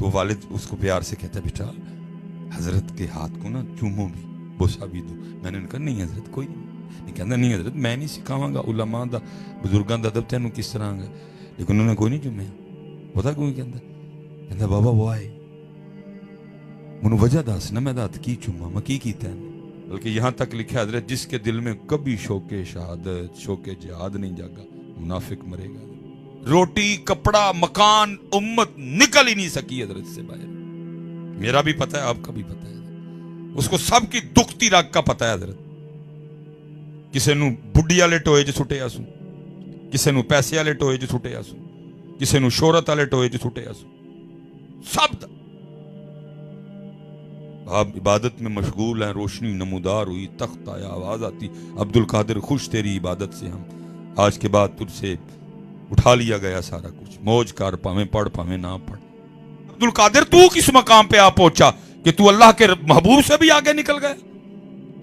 تو والد اس کو پیار سے کہتا ہے بیٹا حضرت کے ہاتھ کو نا چومو بھی بوسا بھی دو. میں نے کہا نہیں حضرت کوئی نہیں کہتا نہیں حضرت میں نہیں سکھاواں گا علماء دا بزرگاں دا ادب تینوں کس طرح گا. لیکن انہوں نے کوئی نہیں چومیا. پتا کیوں کہتا بابا وہ آئے منو وجہ دس نا میں ہاتھ کی چوما میں کی کیتا ہے. بلکہ یہاں تک لکھا حضرت جس کے دل میں کبھی شوق شہادت شوق جہاد نہیں جاگا منافق مرے گا. روٹی کپڑا مکان امت نکل ہی نہیں سکی حضرت سے باہر. میرا بھی پتہ ہے آپ کا بھی پتہ ہے. اس کو سب کی دکھتی رگ کا پتہ ہے حضرت. کسے نو بڈی والے ٹوئے جو سٹے آسو, کسے نو پیسے والے ٹوئے جو سٹے آسو, کسے نو شہرت والے ٹوئے جو سٹے آسو. سب آپ عبادت میں مشغول ہیں. روشنی نمودار ہوئی, تخت آیا, آواز آتی عبد القادر خوش تیری عبادت سے, ہم آج کے بعد تجھ سے اٹھا لیا گیا سارا کچھ. موج کر پاویں پڑھ پاویں نہ پڑھ. عبد القادر تو کس مقام پہ آ پہنچا کہ تو اللہ کے محبوب سے بھی آگے نکل گئے.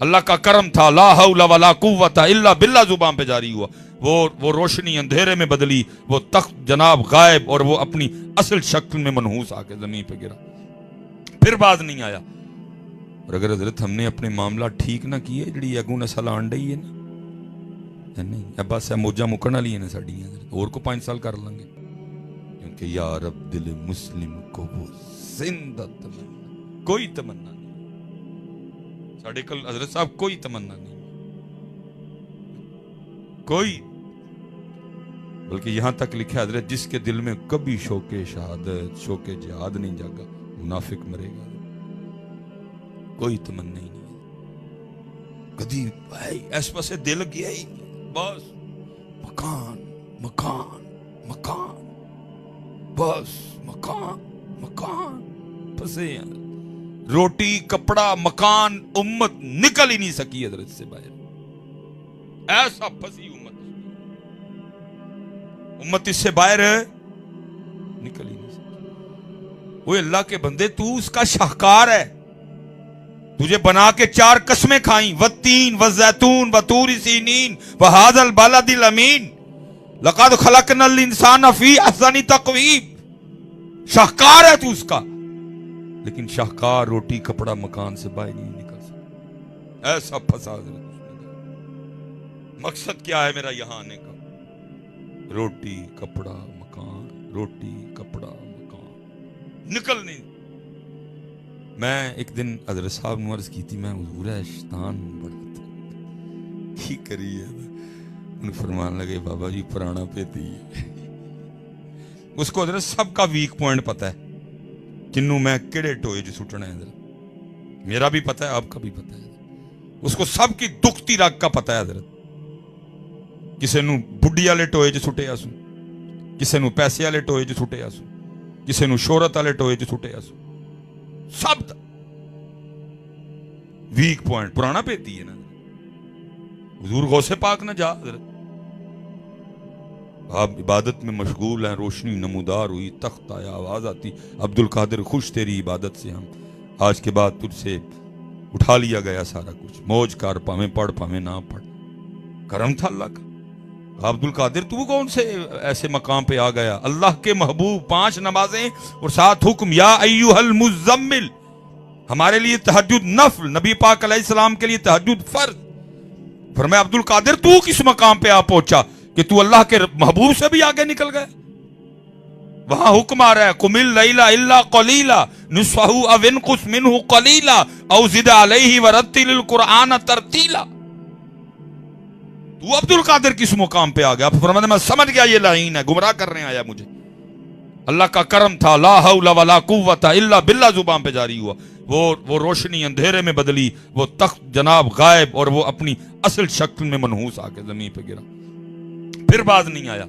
اللہ کا کرم تھا, لا حول ولا قوت الا باللہ زبان پہ جاری ہوا. وہ روشنی اندھیرے میں بدلی, وہ تخت جناب غائب, اور وہ اپنی اصل شکل میں منحوس آ کے زمین پہ گرا. پھر باز نہیں آیا. اور اگر حضرت ہم نے اپنے معاملہ ٹھیک نہ کیے جڑی اگوں نسل آن ڈئی ہے نا, نہیں بس موجہ مکن والی ہے نا ساڈی حضرت, اور کو 5 سال کر لیں گے. کیونکہ یا رب دل مسلم کو وہ زندہ تمنا, کوئی تمنا نہیں ساڈے کل حضرت صاحب, کوئی تمنا نہیں کوئی. بلکہ یہاں تک لکھا حضرت جس کے دل میں کبھی شوق شہادت شوق جہاد نہیں جاگا منافق مرے گا. کوئی تمنا ہی نہیں کدی اس پاسے دل گیا ہی نہیں. بس مکان مکان مکان, بس مکان مکان پسے. روٹی کپڑا مکان امت نکل ہی نہیں سکی حضرت سے باہر. ایسا پھنسی امت اس سے باہر نکل ہی نہیں سکی. وہ اللہ کے بندے تو اس کا شاہکار ہے. تجھے بنا کے 4 قسمیں کھائیں, والتین والزیتون وطور سینین وہذا البلد الامین لقد خلقنا الانسان فی احسن تقویم. شاہکار ہے تو اس کا, لیکن شاہکار روٹی کپڑا مکان سے باہر نہیں نکل سکتا. ایسا پھنسا حضرت. مقصد کیا ہے میرا یہاں آنے کا؟ روٹی کپڑا مکان, روٹی کپڑا مکان, نکل نہیں. میں ایک دن حضرت صاحب نے عرض کی تھی, میں حضور ہے شیطان بڑھتا کی کریے. انہوں فرمان لگے بابا جی پرانا پیتی ہے. اس کو حضرت سب کا ویک پوائنٹ پتہ ہے, کنوں میں کیڑے ٹوئے جو سٹنا ہے حضرت. میرا بھی پتہ ہے آپ کا بھی پتہ ہے. اس کو سب کی دکھتی رگ کا پتہ ہے حضرت. کسے نو بڈی والے ٹوئے جو سٹے آسو, کسے نو پیسے والے ٹوئے جو سٹے آسو, کسے نو شہرت والے ٹوئے جو سٹے آسو. سب ویک پوائنٹ پرانا پیتی ہے نا. حضور غوث پاک نہ جا حضرت. آپ عبادت میں مشغول ہیں. روشنی نمودار ہوئی, تخت آیا, آواز آتی عبد القادر خوش تیری عبادت سے, ہم آج کے بعد تجھ سے اٹھا لیا گیا سارا کچھ. موج کر پاویں پڑھ پاویں نہ پڑھ. کرم تھا اللہ کا. عبد القادر تو کون سے ایسے مقام پہ آ گیا؟ اللہ کے محبوب 5 نمازیں اور 7 حکم. یا ایھا المزمل, ہمارے لیے تہجد نفل, نبی پاک علیہ السلام کے لیے تہجد فرض. فرمایا عبد القادر تو کس مقام پہ آ پہنچا کہ تو اللہ کے محبوب سے بھی آگے نکل گئے. وہاں حکم آ رہا ہے قم اللیل الا قلیلا نصفہ او انقص منہ قلیلا او زد علیہ ورتل القرآن ترتیلا. تو عبد القادر کس مقام پہ آ گیا؟ فرمایا میں سمجھ گیا یہ لعین ہے, گمراہ کرنے آیا مجھے. اللہ کا کرم تھا, لا حول ولا قوت الا باللہ زبان پہ جاری ہوا. وہ روشنی اندھیرے میں بدلی, وہ تخت جناب غائب, اور وہ اپنی اصل شکل میں منحوس آ کے زمین پہ گرا. پھر باز نہیں آیا.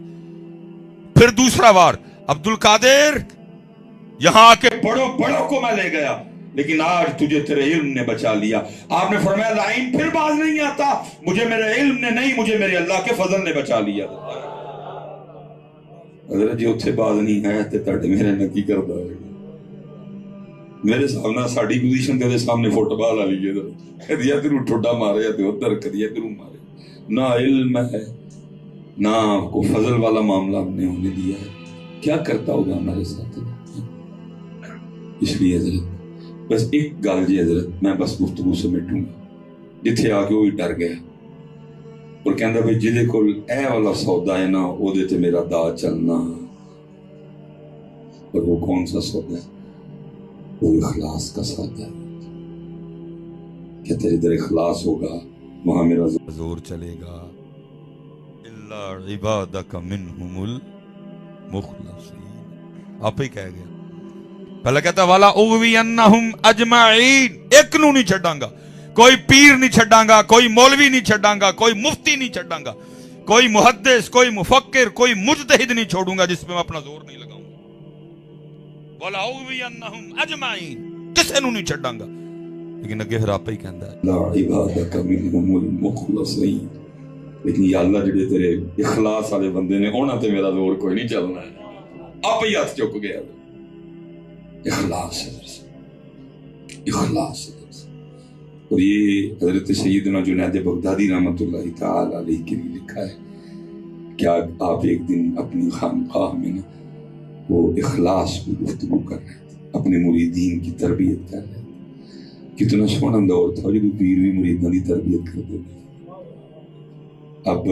پھر دوسرا وار عبد القادر یہاں آ کے بڑوں کو میں لے گیا, لیکن آج تجھے تیرے علم نے بچا لیا. آپ نے فرمایا لائن پھر باز نہیں آتا, مجھے میرے علم نے نہیں, مجھے میرے اللہ کے فضل نے بچا لیا. حضرت جی اتھے باز نہیں ہے تے تاڑے میرے نکی کردا ہے. میرے سامنے ساڑی پوزیشن تے سامنے فٹ بال والی ہے, کدی ادھر ٹھڈا مارے تے ادھر کدی ادھر مارے. نہ علم ہے نہ کو فضل والا معاملہ ہم نے ہونے دیا ہے. کیا کرتا ہوگا ہمارے ساتھ؟ اس لیے حضرت بس ایک گل جی حضرت میں بس گفتگو سمیٹوں گا، جتھے آ کے وہ ڈر گیا اور کہندا بھی جہدے کول اے والا سودا ہے نا وہ دے تے میرا دا چلنا، اور وہ کون سا سودا ہے؟ وہ اخلاص کا سودا ہے کہ تیرے ادھر اخلاص ہوگا وہاں میرا زور چلے گا. الا عبادک منہم المخلصین، آپ ہی کہہ گیا. پہلے کہتا والا اغوینہم اجمعین، ایک نو نہیں چھڈاں گا، کوئی پیر نہیں چھڈاں گا، کوئی مولوی نہیں چھڈاں گا، کوئی مفتی نہیں چھڈاں گا، کوئی محدث، کوئی مفکر، کوئی مجتہد نہیں چھوڑوں گا جس پہ میں اپنا زور نہیں لگاؤں گا. والا اغوینہم اجمعین، کسے نو نہیں چھڈاں گا. لیکن اگے پھر آپ ہی کہندا ہے لا عبادک منہم المخلصین، لیکن یا اللہ جڑے تیرے اخلاص والے بندے نے انہاں تے میرا زور کوئی نہیں چلنا ہے. آپ ہی ہاتھ چک گیا. اخلاص اخلاص. اور یہ حضرت سیدنا جنید بغدادی رحمۃ اللہ تعالی علیہ کے لیے لکھا ہے کہ آپ ایک دن اپنی خانقاہ میں نا وہ اخلاص کی گفتگو کر رہے تھے، اپنے مریدین کی تربیت کر رہے تھے. کتنا سونا دور تھا جب پیر بھی مریدوں کی تربیت کرتے تھے. اب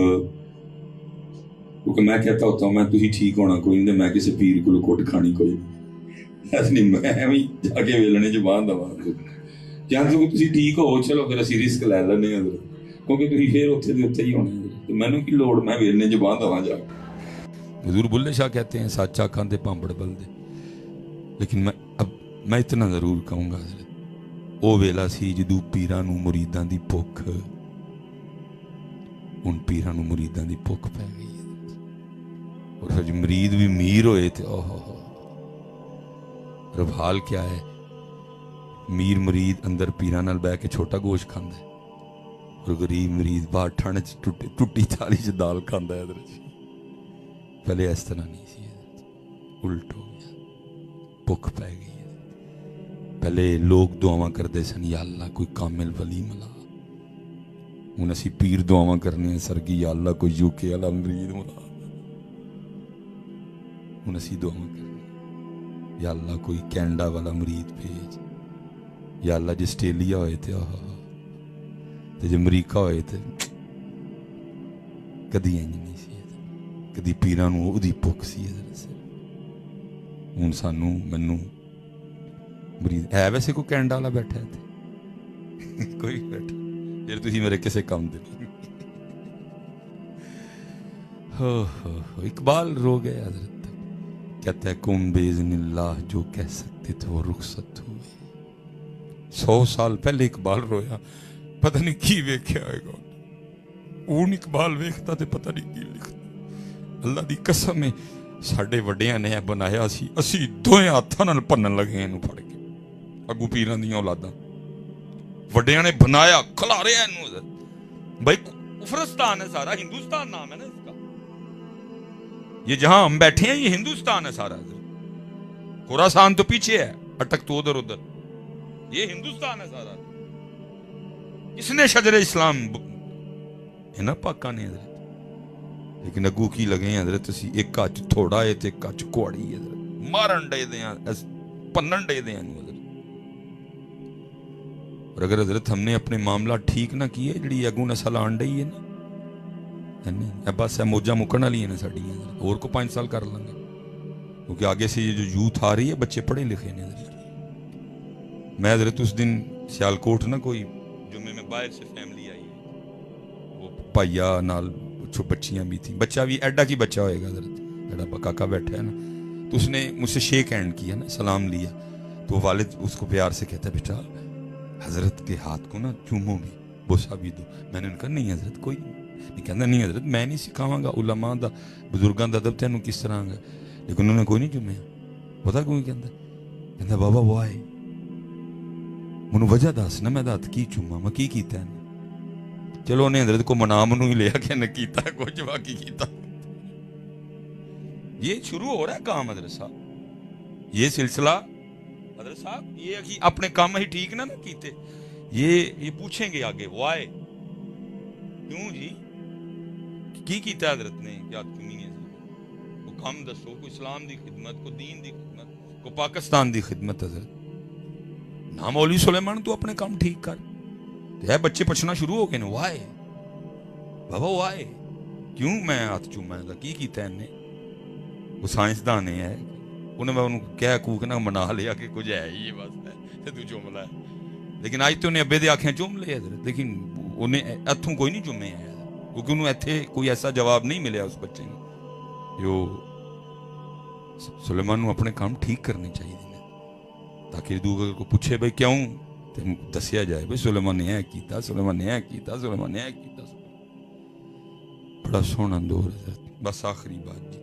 کیونکہ میں کہتا ہوتا ہوں میں تھی ٹھیک ہونا کوئی نہیں، میں کسی پیر کو کٹ کھانی کوئی نہیں، میں بھی جا کے ویلنے زبان دوا جہاں تھی ٹھیک ہو چلو پھر اسی رسک لے لینے کیونکہ تھی پھر اتنے دے اتنے ہی ہونے، مینوں کی لوڑ میں ویلنے زبان دوا جا. حضور بلے شاہ کہتے ہیں سچ آکھاں تے پامبڑ بلدے. لیکن میں اتنا ضرور کہوں گا حضرت او ویلا سی جدو پیراں نوں مریداں دی بھوک، ان پیراں نوں مریداں دی بھوک پی گئی ہے. اور پھر مرید بھی میر ہوئے تھے. رب حال کیا ہے، میر مرید اندر پیراں نال بہ کے چھوٹا گوشت کھاندا ہے اور غریب مرید باہر ٹھنڈ چ ٹوٹی تھالی چ دال کھاندا ہے. پہلے اس طرح نہیں سی، الٹ ہو گیا، بھوک پی گئی. پہلے لوگ دعاواں کرتے سن یا اللہ کوئی کامل ولی ملا، ہن اسی پیر دعاواں کرنے ہیں سرگی یا اللہ کوئی یو کے والا مرید ملا. ہن اسی دعاواں کرنے یا اللہ کوئی کینیڈا والا مرید بھیج، یا اللہ جی آسٹریلیا ہوئے تھے تے جے امریکہ ہوئے تھے. کدی انج نہیں سی، کدی پیراں نوں اودی بھوک سی. ہن سانوں مینوں مرید ہے ویسے کوئی کینیڈا والا بیٹھا ہے کوئی بیٹھا پھر تسی میرے کسے کام دے. اقبال رو گئے حضرت، کہتا ہے کون باذن اللہ جو کہہ سکتے تھے وہ رخصت ہوئے. 100 سال پہلے اقبال رویا، پتہ نہیں کی ویکھیا ہوئے گا. اون اقبال ویکھتا تے پتہ نہیں کی لکھتا. اللہ دی قسم ہے ساڈے وڈیاں نے بنایا سی، اسی دوئے ہاتھاں نال پنن لگے اینوں پھڑ کے. اگو پیراں دیاں اولاداں وڈیاں نے بنایا کھلاریا اینوں. بھائی کفرستان ہے سارا، ہندوستان نام ہے نا اس کا. یہ جہاں ہم بیٹھے ہیں یہ ہندوستان ہے سارا. خراسان تو پیچھے ہے، اٹک تو ادھر ادھر. یہ ہندوستان ہے سارا. کس نے شجر اسلام ہے نا پاکاں نے حضرت. لیکن اگو کی لگے ہیں حضرت اسی ایک کچ تھوڑا ہے تے کچ کوڑی ہے حضرت، مارن ڈے دیاں پنن ڈے دیاں حضرت. اور اگر حضرت ہم نے اپنے معاملہ ٹھیک نہ کیے جڑی اگوں نسل آن ڈئی ہے نا، بس موجہ مکن والی ہیں ساڈیاں. اور کو 5 سال کر لیں گے کیونکہ آگے سے یہ جو یوتھ آ رہی ہے بچے پڑھے لکھے نے. میں حضرت اس دن سیالکوٹ نا کوئی جمعے میں باہر سے فیملی آئی ہے، وہ بھائیا نال بچیاں بھی تھیں، بچہ بھی ایڈا کی بچہ ہوئے گا حضرت جڑا کاکا بیٹھا ہے نا. تو اس نے مجھ سے شیک ہینڈ کیا نا، سلام لیا. تو والد اس کو پیار سے کہتا بیٹا حضرت کے ہاتھ کو نا چومو بھی، بوسا بھی دو. میں نے ان کا نہیں حضرت کوئی نہیں. کہتا نہیں حضرت میں نہیں سکھاواں گا علماء دا بزرگاں دا ادب تینوں کس طرح گا. لیکن انہوں نے کوئی نہیں چومیا. پتا کیوں کہتا بابا وہ آئے منو وجہ دس نا، میں دت کی چوما میں کی کیتا ہے. چلو انہیں حضرت کو منا منو ہی لیا کہ انہیں کیتا ہے کچھ باقی کیتا. یہ شروع ہو رہا ہے کام حضرت صاحب، یہ سلسلہ حضرت صاحب یہ اپنے کام ہی ٹھیک نہ کیتے. یہ پوچھیں گے آگے وہ آئے کیوں جی کی کیتا حضرت نے، کیا کمی ہے وہ کام دسو. کو اسلام دی خدمت، کو دین دی خدمت، کو پاکستان دی خدمت حضرت. نہ مولوی سلیمان تو اپنے کام ٹھیک کر. ہے بچے پچھنا شروع ہو گئے نا, وائے بابا وائے, کیوں میں ہاتھ چوماں گا, کی کیتا ہے نے, وہ سائنسدان ہے, انہیں میں انہوں کہہ کوک نہ منا لیا کہ کچھ ہے ہی بس ہے تو چوم ہے, لیکن آج تو انہیں ابے دے آنکھیں چوم لے حضرت, لیکن انہیں اتھوں کوئی نہیں چومے ہے کیونکہ انہوں ایتھے کوئی ایسا جواب نہیں ملیا اس بچے نے. جو سلیمان نو اپنے کام ٹھیک کرنے چاہیے تاکہ دوسرے کو پوچھے بھائی کیوں تین دسیا جائے بھائی سلیمان نے کیتا, سلیمان نے کیتا, سلیمان نے کیتا. بڑا سونا دور ہے. بس آخری بات جی,